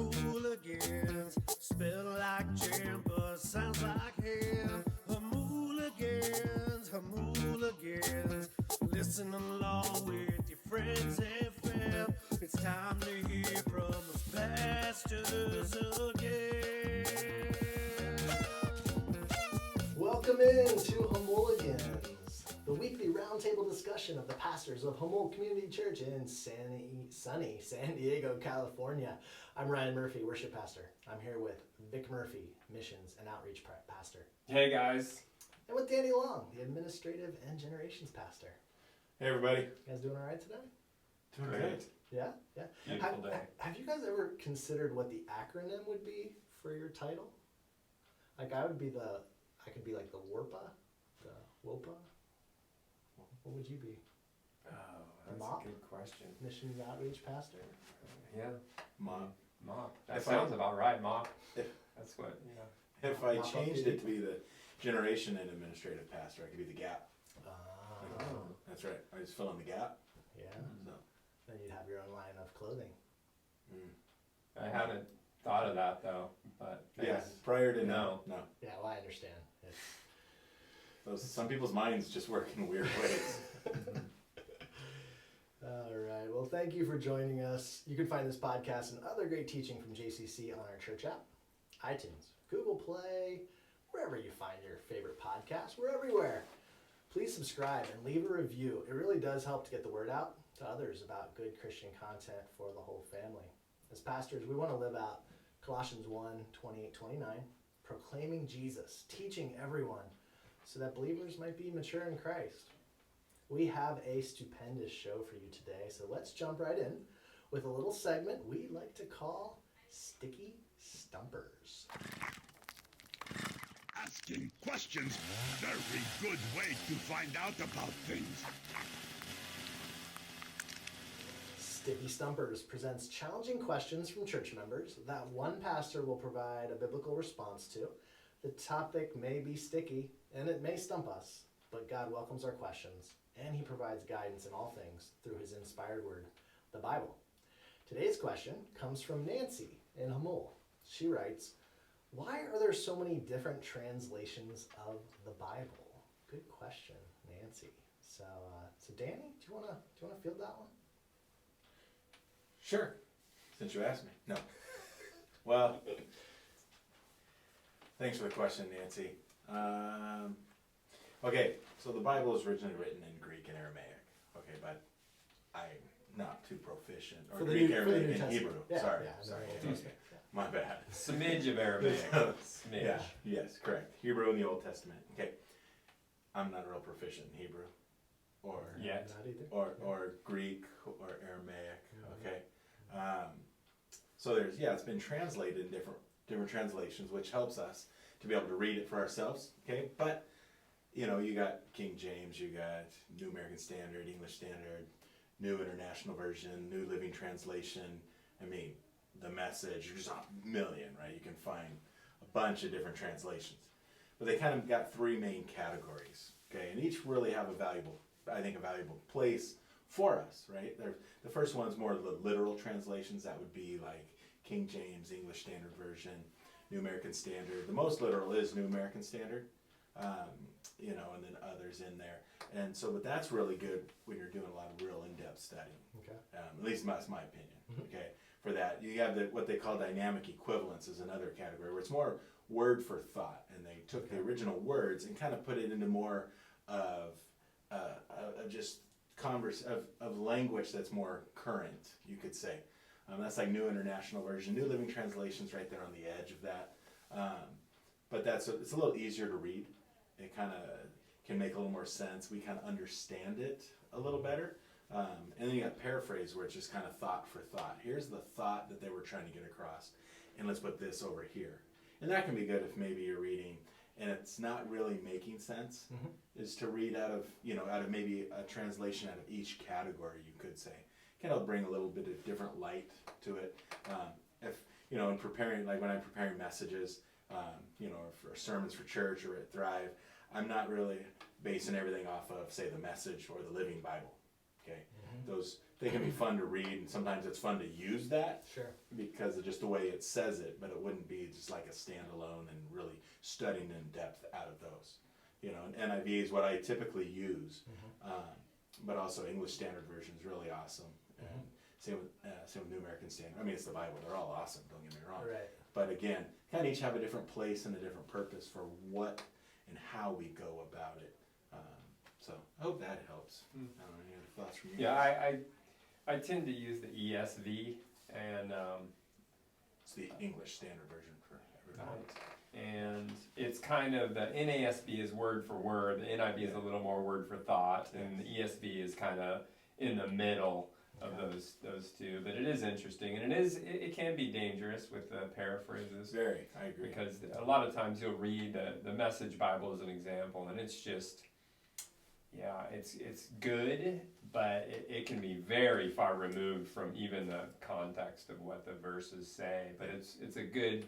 Jamuligans, spelled like jam, but sounds like ham. Jamuligans, listen along with your friends and fam. It's time to hear from us pastors again. Welcome in to Jamuligans, the weekly roundtable discussion of the pastors of Jamul Community Church in sunny San Diego, California. I'm Ryan Murphy, worship pastor. I'm here with Vic Murphy, missions and outreach pastor. Hey guys. And with Danny Long, the administrative and generations pastor. Hey everybody. You guys doing all right today? Doing great. Yeah? Beautiful day. Have you guys ever considered what the acronym would be for your title? Like I could be like the WORPA, the WOPA. What would you be? Oh, that's Mop? a good question. Missions outreach pastor? Yeah. Mom. Mop. That If sounds I- about right, Mop. If, That's what, if I Mop up changed duty. it to be the generation and administrative pastor, I could be the gap. Oh, That's right. I just fill in the gap. yeah. So, Then you'd have your own line of clothing. I haven't thought of that though, but yes. Prior to No. no. Yeah, well, I understand. Some people's minds just work in weird ways. All right. Well, thank you for joining us. You can find this podcast and other great teaching from JCC on our church app, iTunes, Google Play, wherever you find your favorite podcast. We're everywhere. Please subscribe and leave a review. It really does help to get the word out to others about good Christian content for the whole family. As pastors, we want to live out Colossians 1:28-29, proclaiming Jesus, teaching everyone, so that believers might be mature in Christ. We have a stupendous show for you today, so let's jump right in with a little segment we like to call Sticky Stumpers. Asking questions, very good way to find out about things. Sticky Stumpers presents challenging questions from church members that one pastor will provide a biblical response to. The topic may be sticky, and it may stump us, but God welcomes our questions, and He provides guidance in all things through His inspired word, the Bible. Today's question comes from Nancy in Jamul. She writes, "Why are there so many different translations of the Bible?" Good question, Nancy. So Danny, do you wanna field that one? Sure. Since you asked me. No. Well, thanks for the question, Nancy. Okay, so the Bible is originally written in Greek and Aramaic. Okay, but I'm not too proficient. Or For the Greek, New Aramaic, and Testament. Hebrew. Yeah, Sorry. yeah, Sorry. no, Okay. My bad. smidge of Aramaic. Smidge. Yeah, yes, correct. Hebrew in the Old Testament. Okay. I'm not real proficient in Hebrew. Or Yet. Not either. or Greek or Aramaic. Okay. So it's been translated in different translations, which helps us to be able to read it for ourselves. Okay, but you got King James, you got New American Standard, English Standard, New International Version, New Living Translation. I mean, the Message. There's a million, right? You can find a bunch of different translations, but they kind of got three main categories. Okay, and each really have a valuable place for us, right? The first one's more the literal translations. That would be like King James, English Standard Version, New American Standard. The most literal is New American Standard, and then others in there. And so, but that's really good when you're doing a lot of real in-depth study. Okay. At least that's my opinion. Okay. For that, you have what they call dynamic equivalence is another category where it's more word for thought, and they took the original words and kind of put it into more of just of language that's more current, you could say. That's like New International Version. New Living Translation's right there on the edge of that. But it's a little easier to read. It kind of can make a little more sense. We kind of understand it a little better. And then you got paraphrase, where it's just kind of thought for thought. Here's the thought that they were trying to get across, and let's put this over here. And that can be good if maybe you're reading and it's not really making sense, is to read out of maybe a translation out of each category, you could say. Kind of bring a little bit of different light to it. If in preparing, like when I'm preparing messages, or for sermons for church or at Thrive, I'm not really basing everything off of, say, the Message or the Living Bible. Okay, they can be fun to read, and sometimes it's fun to use that Sure. because of just the way it says it, but it wouldn't be just like a standalone and really studying in depth out of those. You know, and NIV is what I typically use, but also English Standard Version is really awesome. And same with New American Standard. I mean, it's the Bible; they're all awesome. Don't get me wrong. Right. But again, kind of each have a different place and a different purpose for what and how we go about it. So I hope that helps. I don't know, any other thoughts from you? Yeah, I tend to use the ESV, and It's the English Standard Version for everybody. and it's kind of the NASB is word for word, the NIV is a little more word for thought, and the ESV is kind of in the middle of those two. But it is interesting, and it can be dangerous with the paraphrases. Very, I agree. Because a lot of times you'll read the Message Bible as an example, and it's just, yeah, it's good, but it can be very far removed from even the context of what the verses say. But it's a good,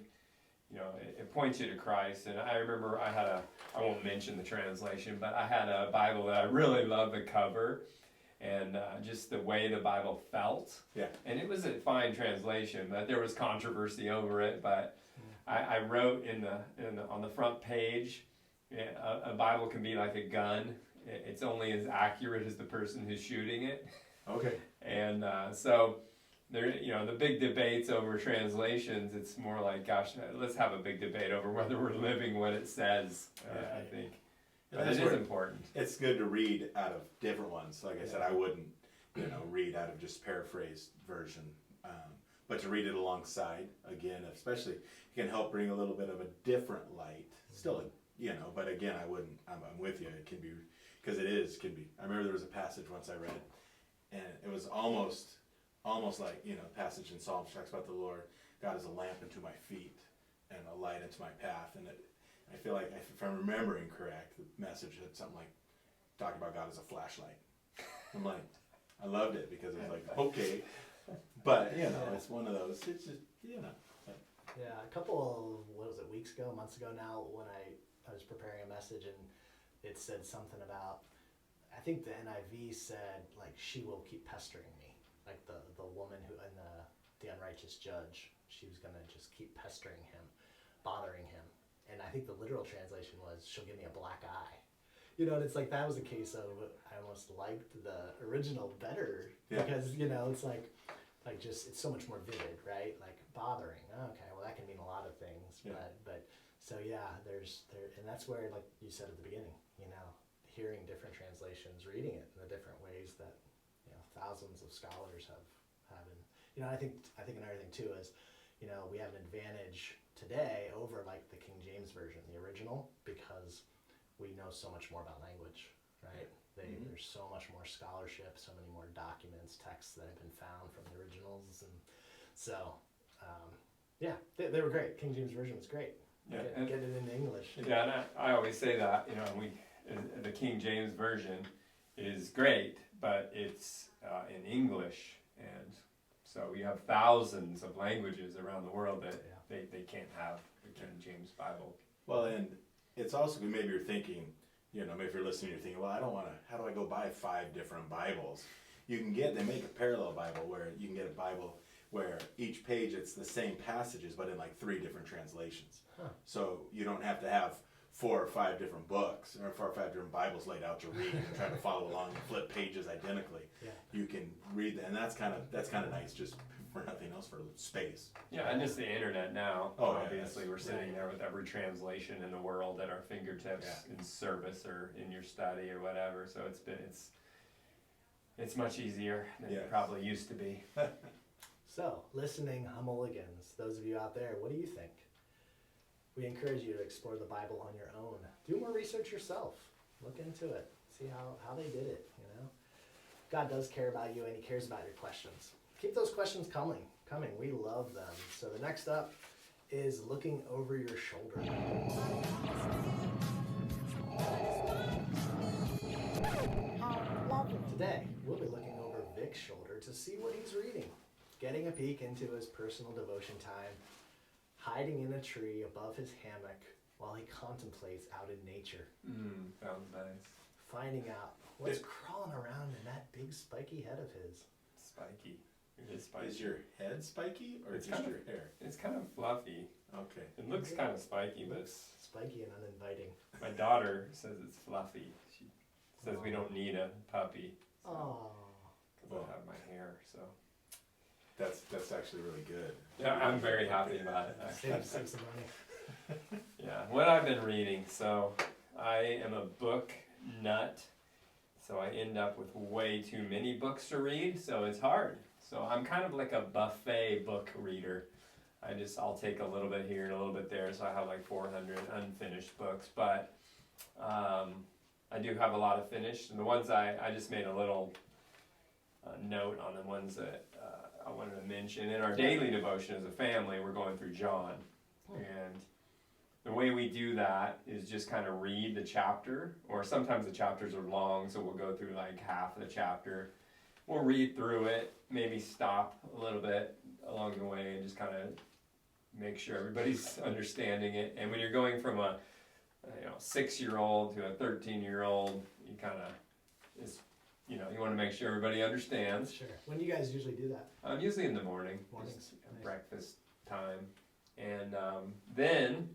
you know, it points you to Christ. And I remember I won't mention the translation, but I had a Bible that I really loved the cover. And just the way the Bible felt. Yeah. And it was a fine translation, but there was controversy over it. But I wrote on the front page, a Bible can be like a gun. It's only as accurate as the person who's shooting it. Okay. And so there, you know, the big debates over translations. It's more like, gosh, let's have a big debate over whether we're living what it says. I think. And But that's it is where important. it's good to read out of different ones. Like I said, I wouldn't, read out of just paraphrased version, but to read it alongside again, especially, it can help bring a little bit of a different light. Still, but again, I wouldn't. I'm with you. It can be because can be. I remember there was a passage once I read, and it was almost like passage in Psalms talks about the Lord. God is a lamp unto my feet and a light unto my path, and I feel like, if I'm remembering correct, the message had something like, talking about God as a flashlight. I'm like, I loved it because it was like, okay. But, it's one of those, it's just, But. Yeah, a couple of, weeks ago, months ago now, when I was preparing a message and it said something about, I think the NIV said, like, she will keep pestering me. Like the woman who, and the unrighteous judge, she was going to just keep pestering him, bothering him. And I think the literal translation was, she'll give me a black eye. And it's like, that was a case of, I almost liked the original better. Yeah. Because, it's like it's so much more vivid, right? Like, bothering. Okay, well, that can mean a lot of things. Yeah. But so, yeah, and that's where, like you said at the beginning, hearing different translations, reading it in the different ways that, thousands of scholars have. And, I think another thing, too, is, we have an advantage today over like the King James Version, the original, because we know so much more about language, right? There's so much more scholarship, so many more documents, texts that have been found from the originals, and so they were great. King James Version was great. Yeah, Get it into English. Yeah, and I always say that, the King James Version is great, but it's in English, and so you have thousands of languages around the world that they can't have the King James Bible. Well, and it's also, maybe you're thinking, maybe if you're listening, you're thinking, well, I don't want to, how do I go buy 5 different Bibles? They make a parallel Bible where you can get a Bible where each page it's the same passages, but in like 3 different translations. Huh. So you don't have to have 4 or 5 different books or 4 or 5 different Bibles laid out to read and try to follow along and flip pages identically. Yeah. You can read that, and that's kind of nice, just for nothing else, for space. Yeah, and just the internet now. Oh, obviously, we're sitting there with every translation in the world at our fingertips in service or in your study or whatever. So it's much easier than it probably used to be. So, listening Jamuligans, those of you out there, what do you think? We encourage you to explore the Bible on your own. Do more research yourself. Look into it. See how they did it, God does care about you, and he cares about your questions. Keep those questions coming. We love them. So the next up is looking over your shoulder. Today, we'll be looking over Vic's shoulder to see what he's reading, getting a peek into his personal devotion time, hiding in a tree above his hammock while he contemplates out in nature. Sounds nice. finding out what's crawling around in that big spiky head of his. Spiky. It is spiky. Is your head spiky or It's just kind your hair? It's kind of fluffy. Okay. It looks kind of spiky, but Looks spiky and uninviting. my daughter says it's fluffy. She says we don't need a puppy. Oh. Because I have my hair, so. That's actually really good. Yeah, I'm very happy about it. Save some money. Yeah, what I've been reading. So I am a book nut. So I end up with way too many books to read, so it's hard. So I'm kind of like a buffet book reader. I'll take a little bit here and a little bit there, so I have like 400 unfinished books. But I do have a lot of finished, and the ones I just made a little note on the ones that I wanted to mention. In our daily devotion as a family, we're going through John. And the way we do that is just kind of read the chapter, or sometimes the chapters are long, so we'll go through like half of the chapter. We'll read through it, maybe stop a little bit along the way and just kind of make sure everybody's understanding it. And when you're going from a 6-year-old to a 13-year-old, you kind of you want to make sure everybody understands. Sure. When do you guys usually do that? Usually in the morning, Mornings. just Nice. breakfast time. And then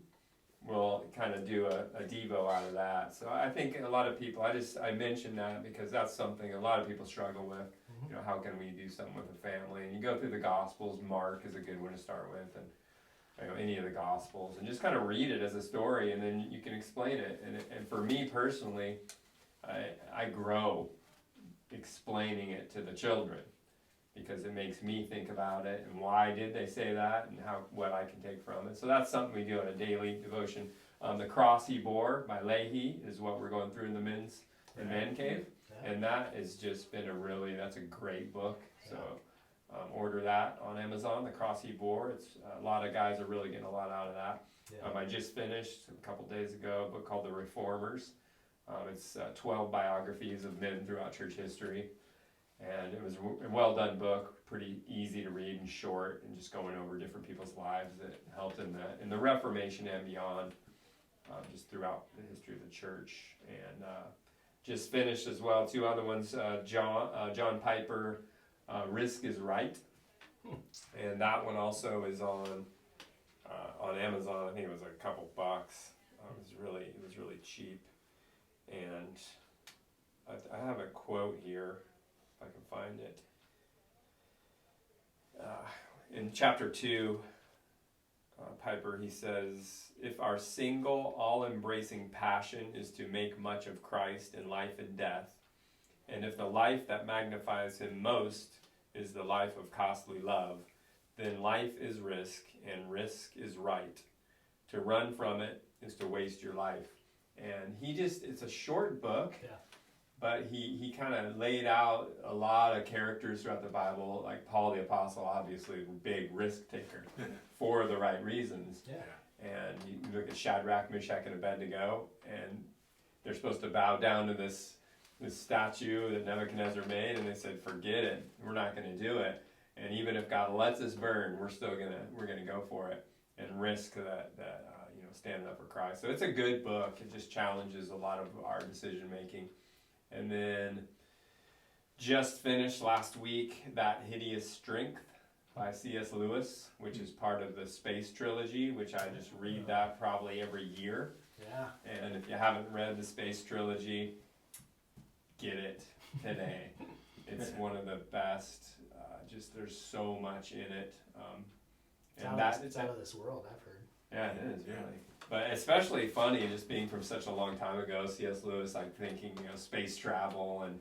we'll kind of do a Devo out of that. So I think a lot of people, I mentioned that because that's something a lot of people struggle with. Mhm. How can we do something with a family? And you go through the Gospels. Mark is a good one to start with, and any of the Gospels, and just kind of read it as a story, and then you can explain it. And for me personally, I grow explaining it to the children because it makes me think about it and why did they say that and what I can take from it. So that's something we do in a daily devotion. The Cross He Bore by Leahy is what we're going through in the men's and man cave. Yeah. And that has just been that's a great book. So order that on Amazon, The Cross He Bore. It's a lot of guys are really getting a lot out of that. Yeah. I just finished a couple days ago a book called The Reformers. It's 12 biographies of men throughout church history. And it was a well done book, pretty easy to read and short, and just going over different people's lives that helped in the Reformation and beyond, just throughout the history of the church. And just finished as well 2 other ones, John Piper, Risk is Right. And that one also is on Amazon. I think it was a couple bucks. It was really cheap. And I have a quote here, if I can find it. In chapter 2, Piper, he says, if our single, all-embracing passion is to make much of Christ in life and death, and if the life that magnifies him most is the life of costly love, then life is risk, and risk is right. To run from it is to waste your life. And it's a short book, but he kind of laid out a lot of characters throughout the Bible, like Paul the Apostle, obviously a big risk taker for the right reasons. Yeah. And you look at Shadrach, Meshach, and Abednego, and they're supposed to bow down to this statue that Nebuchadnezzar made, and they said, forget it, we're not going to do it. And even if God lets us burn, we're gonna go for it and risk that standing up for Christ. So it's a good book. It just challenges a lot of our decision making. And then just finished last week That Hideous Strength by C.S. Lewis, which is part of the Space Trilogy, which I just read that probably every year. Yeah. And if you haven't read the Space Trilogy, get it today. It's one of the best. There's so much in it. It's out of this world, I've heard. Yeah, it is, really. But especially funny, just being from such a long time ago, C.S. Lewis, like thinking, space travel and.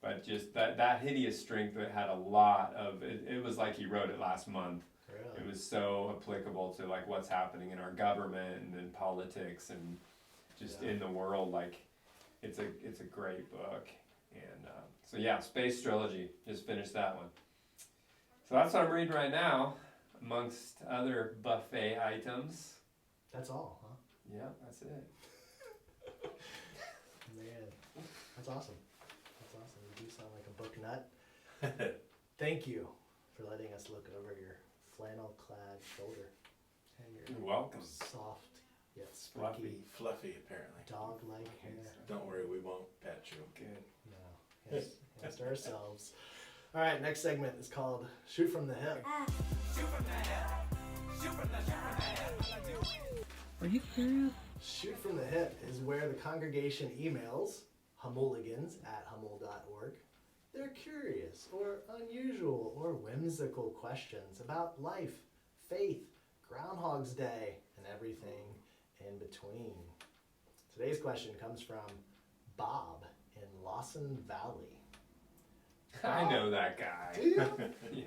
But just that hideous strength that had a lot of it. It was like he wrote it last month. Really? It was so applicable to like what's happening in our government and in politics and just in the world. Like, it's a great book. And Space Trilogy. Just finished that one. So that's what I'm reading right now, amongst other buffet items. That's all, huh? Yeah, that's it. Man, that's awesome. That's awesome. You do sound like a book nut. Thank you for letting us look over your flannel-clad shoulder and your You're welcome. soft yet Fluffy. spiky, Fluffy, apparently. dog-like hair. Don't worry, we won't pet you. Good. No, yes, to ourselves. All right, next segment is called Shoot from the Hip. Are you curious? Shoot from the Hip is where the congregation emails Jamuligans@hummel.org their curious or unusual or whimsical questions about life, faith, Groundhog's Day, and everything in between. Today's question comes from Bob in Lawson Valley. I know that guy. Do you? Yeah.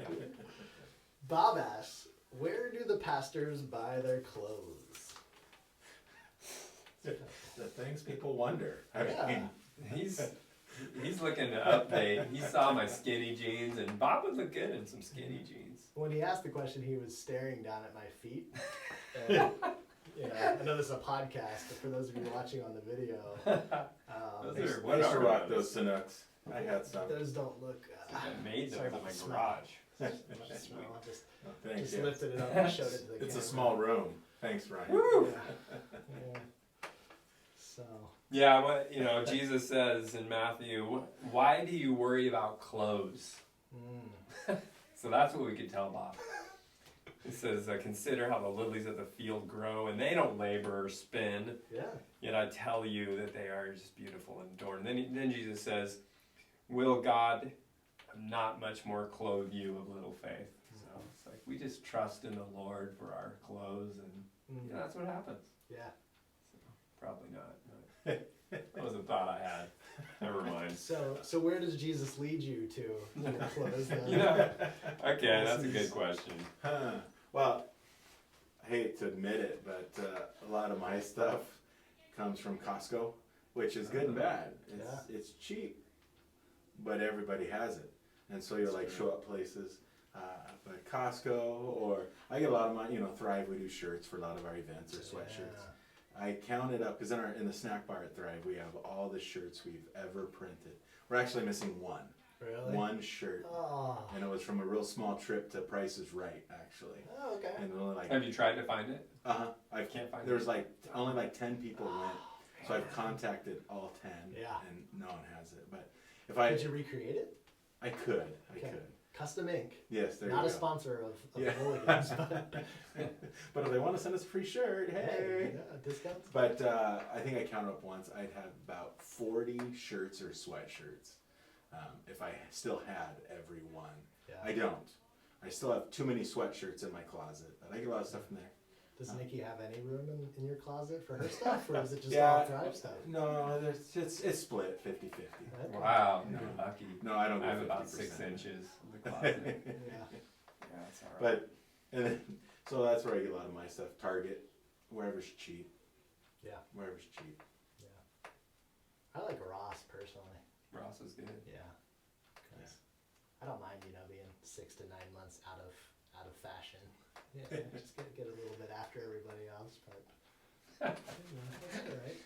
Bob asks, where do the pastors buy their clothes? The things people wonder. I Yeah. mean, He's looking to update. He saw my skinny jeans, and Bob would look good in some skinny jeans. When he asked the question, he was staring down at my feet. And, I know this is a podcast, but for those of you watching on the video, Those are I used to rock those? those Canucks. I had some. those don't look. I made sorry those in about my the smell. garage. Much smell. I just, Oh, thanks, just yeah. lifted it up and showed it to the It's camera. a small room. Thanks, Ryan. Woo! Yeah. So. Yeah, what Jesus says in Matthew, why do you worry about clothes? So that's what we could tell Bob. It says, consider how the lilies of the field grow, and they don't labor or spin. Yeah. Yet I tell you that they are just beautiful and adorned. Then Jesus says, will God not much more clothe you of little faith? So it's like we just trust in the Lord for our clothes, and that's what happens. Yeah. So, probably not. That was a thought I had. Never mind. So where does Jesus lead you to your clothes then? Okay, that's a good question. Huh. Well, I hate to admit it, but a lot of my stuff comes from Costco, which is good and bad. It's cheap, but everybody has it. And so you'll like show up places like Costco, or I get a lot of my, Thrive, we do shirts for a lot of our events or sweatshirts. I counted up, because in the snack bar at Thrive, we have all the shirts we've ever printed. We're actually missing one. Really? One shirt. Oh. And it was from a real small trip to Price is Right, actually. Oh, okay. And only like, Have you tried to find it? I Can't find There it. was like, only like 10 people went. So I've contacted all 10. Yeah. And no one has it. But if I, Could you recreate it? I could. Okay. Custom ink. Yes, there Not you a go. sponsor of Yeah. Jamuligans, but But if they want to send us a free shirt, hey. yeah, discounts. But I think I counted up once, I'd have about 40 shirts or sweatshirts if I still had every one. Yeah. I don't. I still have too many sweatshirts in my closet, but I get a lot of stuff in there. Does Nikki have any room in your closet for her stuff, or is it just Yeah. all Thrive stuff? No, it's split 50-50. Okay. Wow, No. you're lucky. No, I don't I go have about 50%. 6 inches in the closet. Yeah. Yeah, that's all right. But, and then, so that's where I get a lot of my stuff. Target, wherever's cheap. Yeah. Wherever's cheap. Yeah. I like Ross personally. Ross is good. Yeah. 'Cause I don't mind, being 6 to 9 months out of fashion. Yeah, just get a little bit after everybody else, but that's all right.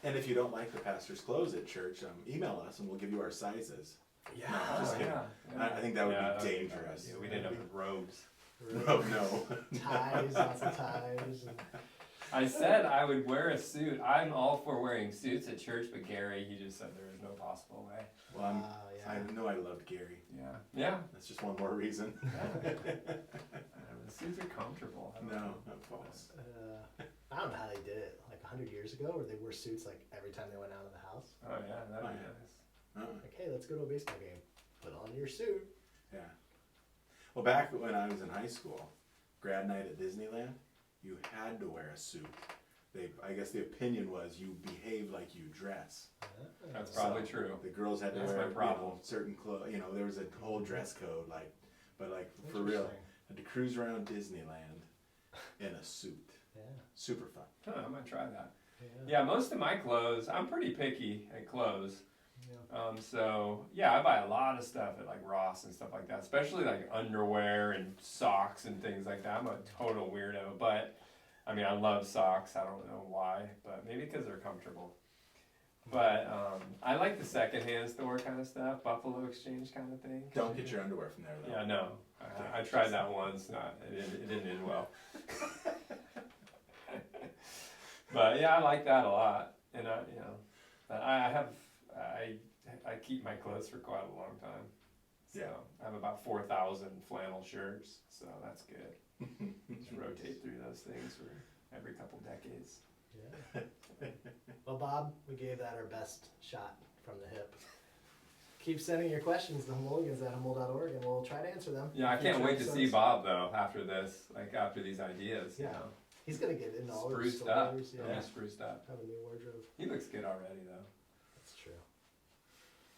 And if you don't like the pastor's clothes at church, email us and we'll give you our sizes. Yeah. No, just kidding. I think that would be dangerous. Yeah, we didn't have the robes. Oh, no. Ties, lots of ties. And, I said I would wear a suit. I'm all for wearing suits at church, but Gary, he just said there is no possible way. Well, yeah. I know I loved Gary. Yeah. That's just one more reason. The suits are comfortable. I don't No, know. not false. I don't know how they did it, like 100 years ago, where they wore suits like every time they went out of the house. Oh yeah, that'd be Oh, yeah. nice. Like, hey, let's go to a baseball game. Put on your suit. Yeah. Well, back when I was in high school, grad night at Disneyland, you had to wear a suit. I guess the opinion was you behave like you dress. That's So probably true. The girls had to That's wear my problem. certain clothes. There was a whole dress code, but for real, had to cruise around Disneyland in a suit. Yeah. Super fun. Huh, I might try that. Yeah. Yeah, most of my clothes, I'm pretty picky at clothes. Yeah. So yeah, I buy a lot of stuff at like Ross and stuff like that, especially like underwear and socks and things like that. I'm a total weirdo, but I mean, I love socks. I don't know why, but maybe because they're comfortable. But I like the secondhand store kind of stuff, Buffalo Exchange kind of thing. Don't get your underwear from there, though. Yeah, no. I tried that once. It didn't end well. But yeah, I like that a lot, and I keep my clothes for quite a long time. So I have about 4,000 flannel shirts, so that's good. Just rotate through those things for every couple decades. Yeah. Well, Bob, we gave that our best shot from the hip. Keep sending your questions to Jamuligans@humol.org, and we'll try to answer them. Yeah, I can't wait to see Bob though after this, like after these ideas. Yeah. You know. He's gonna get into all his Spruced up. stories. Yeah, spruced up. Have a new wardrobe. He looks good already though. That's true.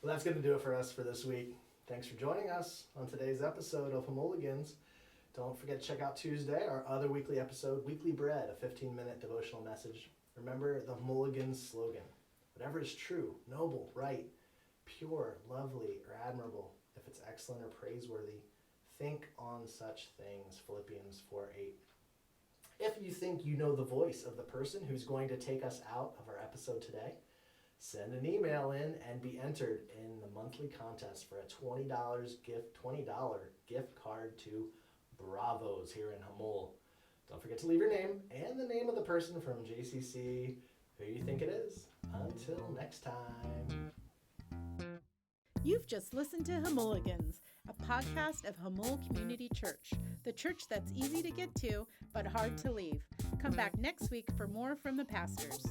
Well, that's gonna do it for us for this week. Thanks for joining us on today's episode of Jamuligans. Don't forget to check out Tuesday, our other weekly episode, Weekly Bread, a 15-minute devotional message. Remember the Jamuligans slogan: whatever is true, noble, right, pure, lovely, or admirable, if it's excellent or praiseworthy, think on such things. Philippians 4:8. If you think you know the voice of the person who's going to take us out of our episode today, send an email in and be entered in the monthly contest for a $20 gift card to Bravos here in Hamul. Don't forget to leave your name and the name of the person from JCC who you think it is. Until next time. You've just listened to Jamuligans, a podcast of Hamul Community Church, the church that's easy to get to but hard to leave. Come back next week for more from the pastors.